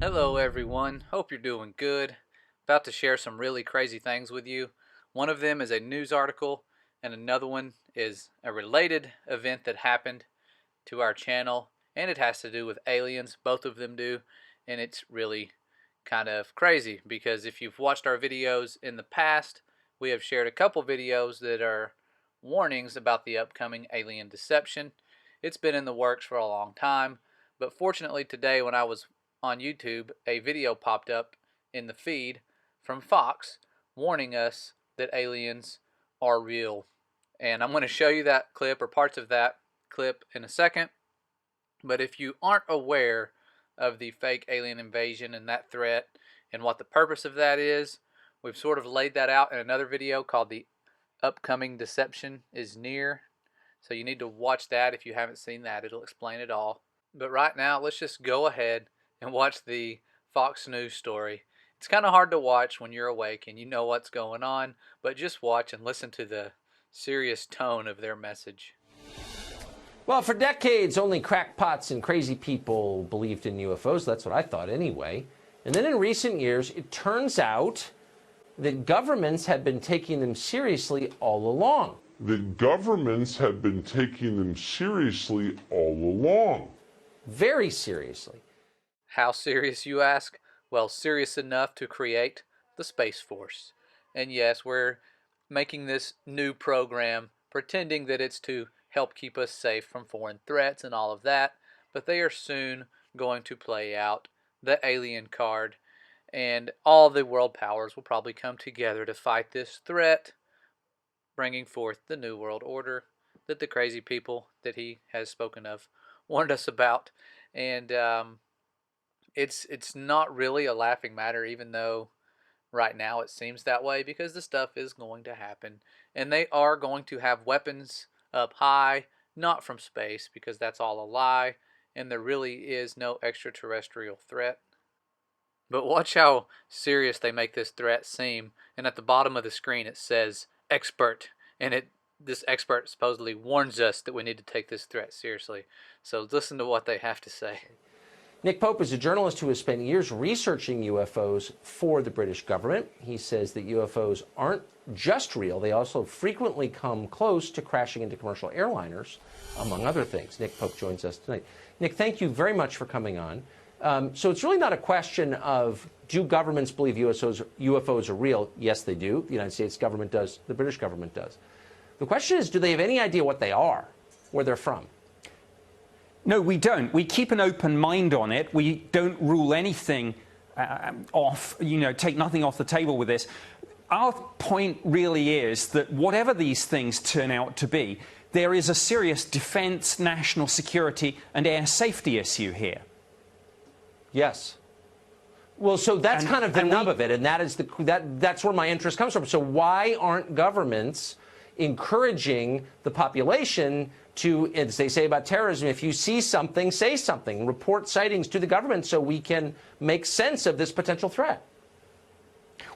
Hello everyone, hope you're doing good. About to share some really crazy things with you. One of them is a news article and another one is a related event that happened to our channel, and it has to do with aliens. Both of them do, and it's really kind of crazy because if you've watched our videos in the past, we have shared a couple videos that are warnings about the upcoming alien deception. It's been in the works for a long time, but fortunately today when I was on YouTube, a video popped up in the feed from Fox warning us that aliens are real. And I'm going to show you that clip or parts of that clip in a second. But if you aren't aware of the fake alien invasion and that threat and what the purpose of that is, we've sort of laid that out in another video called The Upcoming Deception is Near. So you need to watch that if you haven't seen that. It'll explain it all. But right now, let's just go ahead and watch the Fox News story. It's kind of hard to watch when you're awake and you know what's going on, but just watch and listen to the serious tone of their message. Well, for decades, only crackpots and crazy people believed in UFOs. That's what I thought anyway. And then in recent years, it turns out that governments have been taking them seriously all along. Very seriously. How serious, you ask? Well, serious enough to create the Space Force. And yes, we're making this new program pretending that it's to help keep us safe from foreign threats and all of that, but they are soon going to play out the alien card, and all the world powers will probably come together to fight this threat, bringing forth the New World Order that the crazy people that he has spoken of warned us about. And it's not really a laughing matter, even though right now it seems that way, because the stuff is going to happen, and they are going to have weapons up high, not from space, because that's all a lie, and there really is no extraterrestrial threat. But watch how serious they make this threat seem, and at the bottom of the screen it says expert, and this expert supposedly warns us that we need to take this threat seriously. So listen to what they have to say. Nick Pope is a journalist who has spent years researching UFOs for the British government. He says that UFOs aren't just real. They also frequently come close to crashing into commercial airliners, among other things. Nick Pope joins us tonight. Nick, thank you very much for coming on. So it's really not a question of, do governments believe UFOs are real? Yes, they do. The United States government does. The British government does. The question is, do they have any idea what they are, where they're from? No, we don't. We keep an open mind on it. We don't rule anything off, take nothing off the table with this. Our point really is that whatever these things turn out to be, there is a serious defense, national security, and air safety issue here. Yes. Well, so that's kind of the nub of it, and that's where my interest comes from. So why aren't governments encouraging the population to, as they say about terrorism, if you see something, say something, report sightings to the government so we can make sense of this potential threat?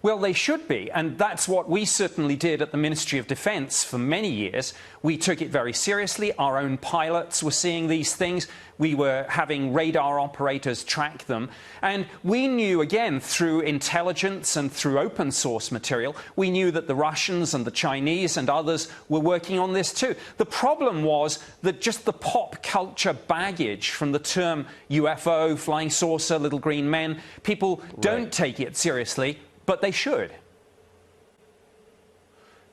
Well, they should be, and that's what we certainly did at the Ministry of Defense for many years. We took it very seriously. Our own pilots were seeing these things. We were having radar operators track them. And we knew, again, through intelligence and through open source material, we knew that the Russians and the Chinese and others were working on this too. The problem was that just the pop culture baggage from the term UFO, flying saucer, little green men, people don't take it seriously. But they should.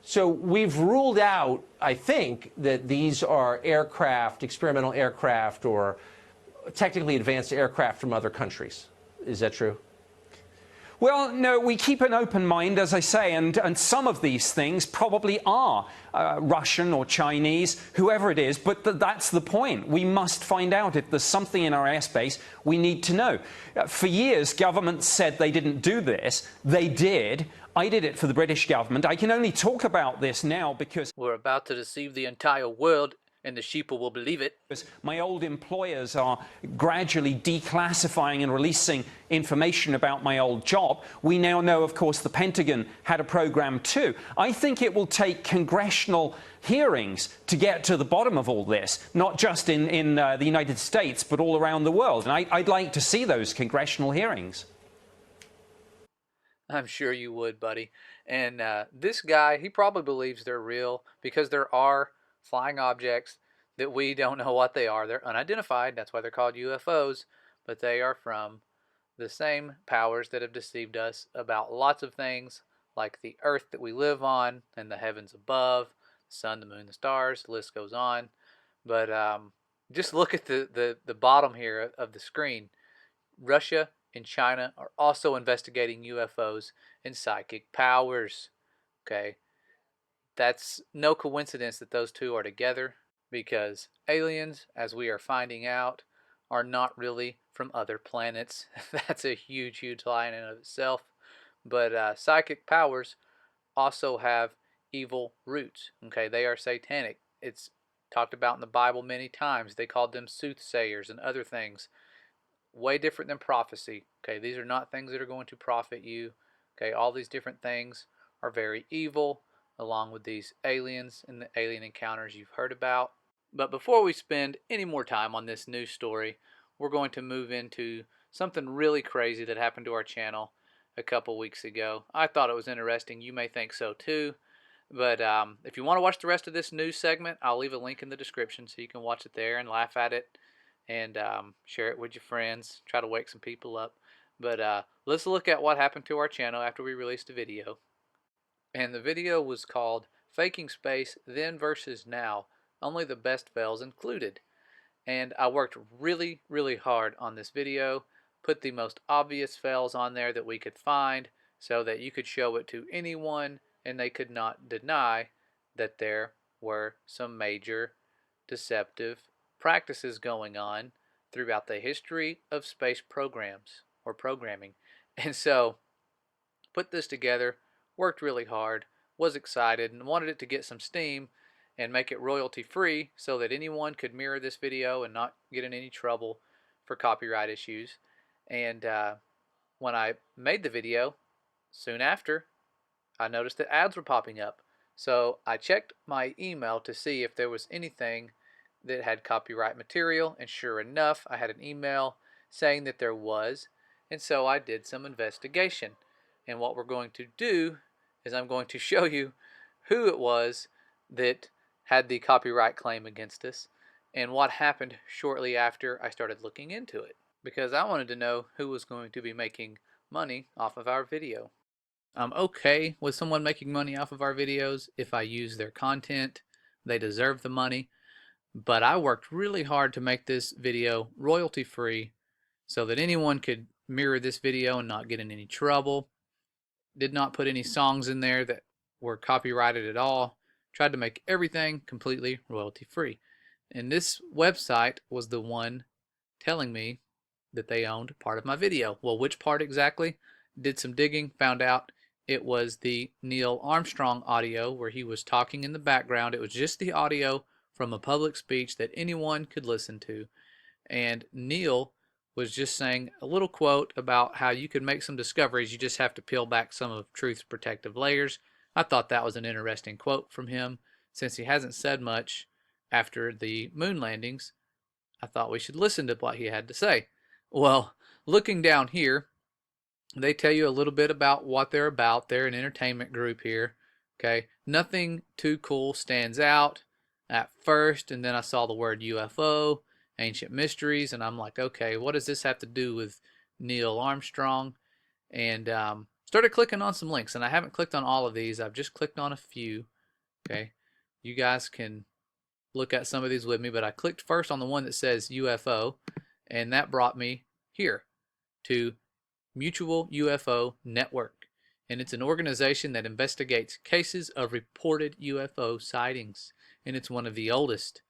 So we've ruled out, I think, that these are aircraft, experimental aircraft, or technically advanced aircraft from other countries. Is that true? Well, no, we keep an open mind, as I say, and some of these things probably are Russian or Chinese, whoever it is, but that's the point. We must find out if there's something in our airspace we need to know. For years, governments said they didn't do this. They did. I did it for the British government. I can only talk about this now because we're about to deceive the entire world and the sheeple will believe it. My old employers are gradually declassifying and releasing information about my old job. We now know, of course, the Pentagon had a program too. I think it will take congressional hearings to get to the bottom of all this, not just in the United States, but all around the world. And I'd like to see those congressional hearings. I'm sure you would, buddy. And this guy, he probably believes they're real because there are flying objects that we don't know what they are. They're unidentified. That's why they're called UFOs. But they are from the same powers that have deceived us about lots of things, like the earth that we live on and the heavens above, the sun, the moon, the stars. The list goes on. But just look at the bottom here of the screen. Russia and China are also investigating UFOs and psychic powers. Okay, that's no coincidence that those two are together, because aliens, as we are finding out, are not really from other planets. That's a huge, huge lie in and of itself. But psychic powers also have evil roots. Okay, they are satanic. It's talked about in the Bible many times. They called them soothsayers and other things. Way different than prophecy. Okay, these are not things that are going to profit you. Okay, all these different things are very evil, along with these aliens and the alien encounters you've heard about. But before we spend any more time on this news story, we're going to move into something really crazy that happened to our channel a couple weeks ago. I thought it was interesting. You may think so too. But if you want to watch the rest of this news segment, I'll leave a link in the description so you can watch it there and laugh at it and share it with your friends. Try to wake some people up. But let's look at what happened to our channel after we released a video. And the video was called Faking Space Then versus Now. Only the best fails included. And I worked really, really hard on this video. Put the most obvious fails on there that we could find so that you could show it to anyone and they could not deny that there were some major deceptive practices going on throughout the history of space programs or programming. And so put this together, worked really hard, was excited, and wanted it to get some steam and make it royalty free so that anyone could mirror this video and not get in any trouble for copyright issues. And when I made the video, soon after, I noticed that ads were popping up. So I checked my email to see if there was anything that had copyright material, and sure enough, I had an email saying that there was. And so I did some investigation. And what we're going to do is I'm going to show you who it was that had the copyright claim against us and what happened shortly after I started looking into it, because I wanted to know who was going to be making money off of our video. I'm okay with someone making money off of our videos if I use their content. They deserve the money. But I worked really hard to make this video royalty free so that anyone could mirror this video and not get in any trouble. Did not put any songs in there that were copyrighted at all. Tried to make everything completely royalty free. And this website was the one telling me that they owned part of my video. Well, which part exactly? Did some digging, found out it was the Neil Armstrong audio where he was talking in the background. It was just the audio from a public speech that anyone could listen to. And Neil was just saying a little quote about how you could make some discoveries. You just have to peel back some of truth's protective layers. I thought that was an interesting quote from him. Since he hasn't said much after the moon landings, I thought we should listen to what he had to say. Well, looking down here, they tell you a little bit about what they're about. They're an entertainment group here. Okay, nothing too cool stands out at first, and then I saw the word UFO, ancient mysteries, and I'm like, okay, what does this have to do with Neil Armstrong? And started clicking on some links, and I haven't clicked on all of these. I've just clicked on a few. Okay, you guys can look at some of these with me, but I clicked first on the one that says UFO, and that brought me here to Mutual UFO Network. And it's an organization that investigates cases of reported UFO sightings. And it's one of the oldest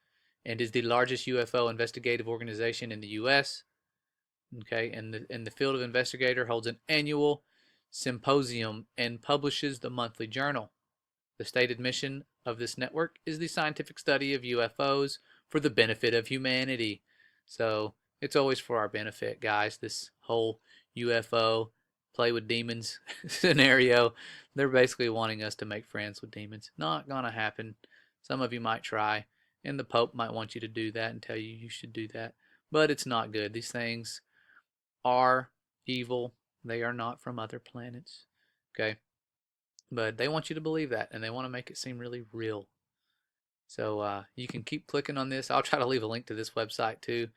and is the largest UFO investigative organization in the U.S. Okay, and the field of investigator holds an annual symposium and publishes the monthly journal. The stated mission of this network is the scientific study of UFOs for the benefit of humanity. So it's always for our benefit, guys. This whole UFO play with demons scenario, they're basically wanting us to make friends with demons. Not gonna happen. Some of you might try, and the Pope might want you to do that and tell you you should do that. But it's not good. These things are evil. They are not from other planets. Okay? But they want you to believe that, and they want to make it seem really real. So you can keep clicking on this. I'll try to leave a link to this website too.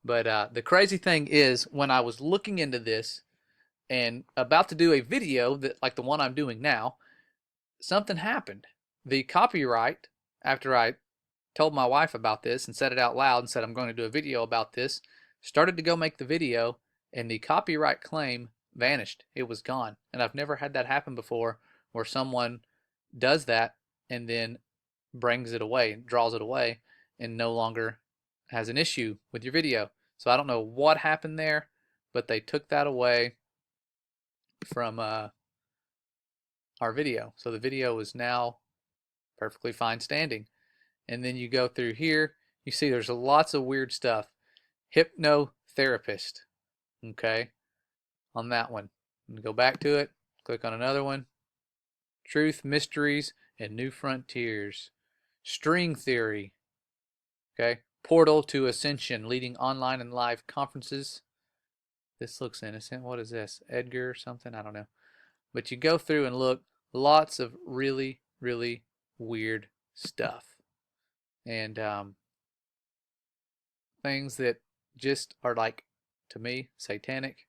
But the crazy thing is, when I was looking into this and about to do a video that, like the one I'm doing now, something happened. The copyright, after I told my wife about this and said it out loud and said I'm going to do a video about this, started to go make the video, and the copyright claim vanished. It was gone. And I've never had that happen before, where someone does that and then brings it away, draws it away, and no longer has an issue with your video. So I don't know what happened there, but they took that away from our video. So the video is now perfectly fine standing. And then you go through here, you see there's lots of weird stuff. Hypnotherapist, okay, on that one. And go back to it, click on another one. Truth, Mysteries, and New Frontiers. String Theory, okay. Portal to Ascension, leading online and live conferences. This looks innocent. What is this? Edgar or something? I don't know. But you go through and look, lots of really, really weird stuff. And things that just are, like, to me, satanic.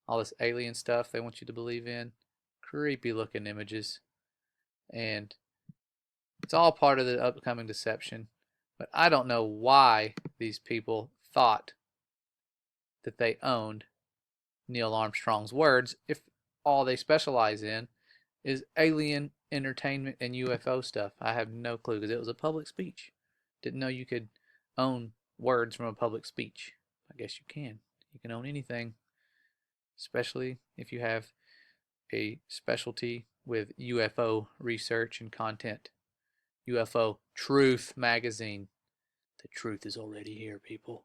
All this alien stuff they want you to believe in. Creepy looking images. And it's all part of the upcoming deception. But I don't know why these people thought that they owned Neil Armstrong's words if all they specialize in is alien entertainment and UFO stuff. I have no clue, because it was a public speech. Didn't know you could own words from a public speech. I guess you can. You can own anything, especially if you have a specialty with UFO research and content. UFO Truth magazine. The truth is already here, people.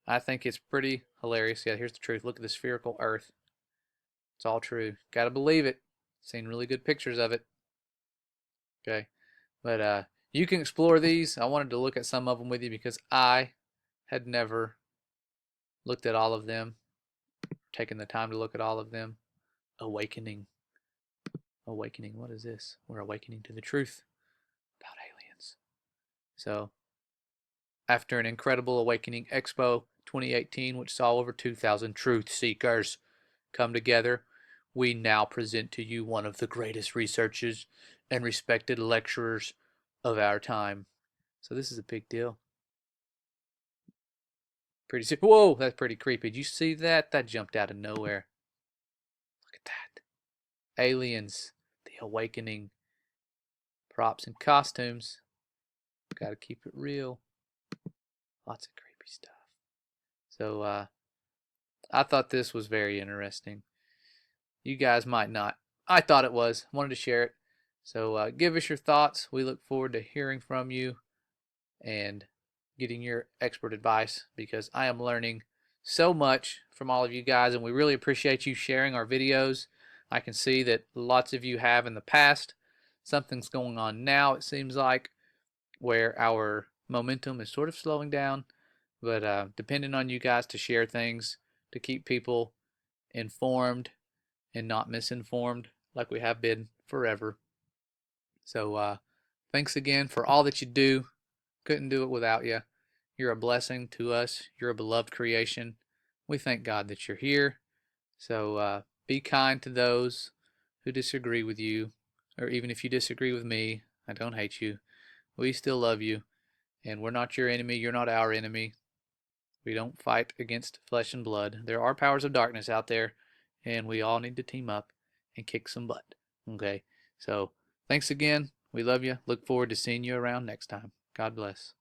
I think it's pretty hilarious. Yeah, here's the truth. Look at the spherical Earth. It's all true. Gotta believe it. Seen really good pictures of it. Okay. But you can explore these. I wanted to look at some of them with you because I had never looked at all of them, taken the time to look at all of them. Awakening. Awakening. What is this? We're awakening to the truth about aliens. So, after an incredible Awakening Expo 2018, which saw over 2,000 truth seekers come together, we now present to you one of the greatest researchers and respected lecturers of our time. So this is a big deal. Whoa, that's pretty creepy. Did you see that? That jumped out of nowhere. Look at that. Aliens, the Awakening, props and costumes. Gotta keep it real. Lots of creepy stuff. So I thought this was very interesting. You guys might not. I thought it was. Wanted to share it. So give us your thoughts. We look forward to hearing from you and getting your expert advice, because I am learning so much from all of you guys, and we really appreciate you sharing our videos. I can see that lots of you have in the past. Something's going on now, it seems like, where our momentum is sort of slowing down, but depending on you guys to share things, to keep people informed and not misinformed like we have been forever. So thanks again for all that you do. Couldn't do it without you. You're a blessing to us. You're a beloved creation. We thank God that you're here. So be kind to those who disagree with you, or even if you disagree with me, I don't hate you. We still love you, and we're not your enemy. You're not our enemy. We don't fight against flesh and blood. There are powers of darkness out there, and we all need to team up and kick some butt. Okay? So thanks again. We love you. Look forward to seeing you around next time. God bless.